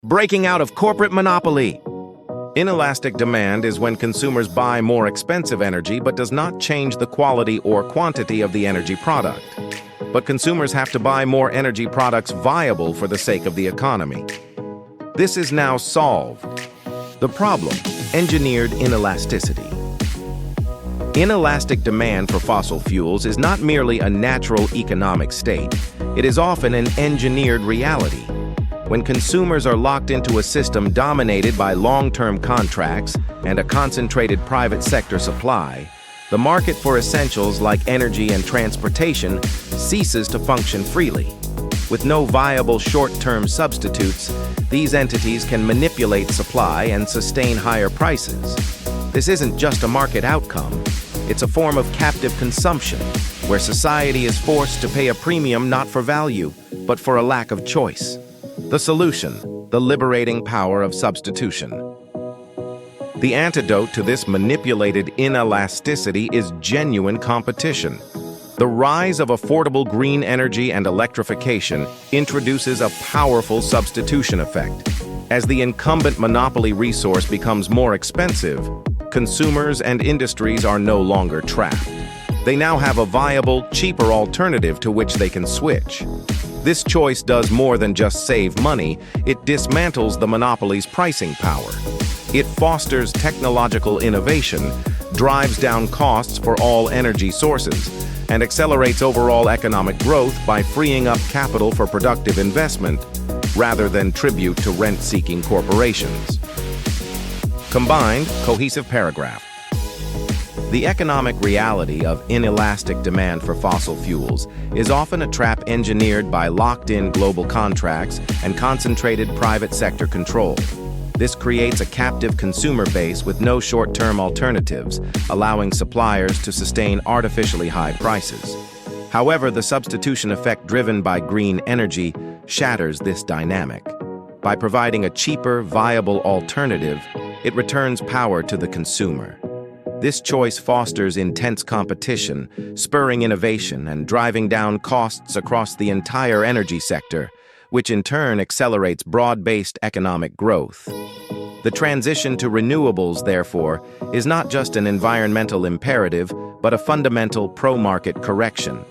Breaking out of corporate monopoly. Inelastic demand is when consumers buy more expensive energy but does not change the quality or quantity of the energy product. But consumers have to buy more energy products viable for the sake of the economy. This is now solved. The problem: engineered inelasticity. Inelastic demand for fossil fuels is not merely a natural economic state. It is often an engineered reality. When consumers are locked into a system dominated by long-term contracts and a concentrated private sector supply, the market for essentials like energy and transportation ceases to function freely. With no viable short-term substitutes, these entities can manipulate supply and sustain higher prices. This isn't just a market outcome. It's a form of captive consumption, where society is forced to pay a premium not for value, but for a lack of choice. The solution: the liberating power of substitution. The antidote to this manipulated inelasticity is genuine competition. The rise of affordable green energy and electrification introduces a powerful substitution effect. As the incumbent monopoly resource becomes more expensive, consumers and industries are no longer trapped. They now have a viable, cheaper alternative to which they can switch. This choice does more than just save money, it dismantles the monopoly's pricing power. It fosters technological innovation, drives down costs for all energy sources, and accelerates overall economic growth by freeing up capital for productive investment, rather than tribute to rent-seeking corporations. Combined, cohesive paragraph. The economic reality of inelastic demand for fossil fuels is often a trap engineered by locked-in global contracts and concentrated private sector control. This creates a captive consumer base with no short-term alternatives, allowing suppliers to sustain artificially high prices. However, the substitution effect driven by green energy shatters this dynamic. By providing a cheaper, viable alternative, it returns power to the consumer. This choice fosters intense competition, spurring innovation and driving down costs across the entire energy sector, which in turn accelerates broad-based economic growth. The transition to renewables, therefore, is not just an environmental imperative, but a fundamental pro-market correction.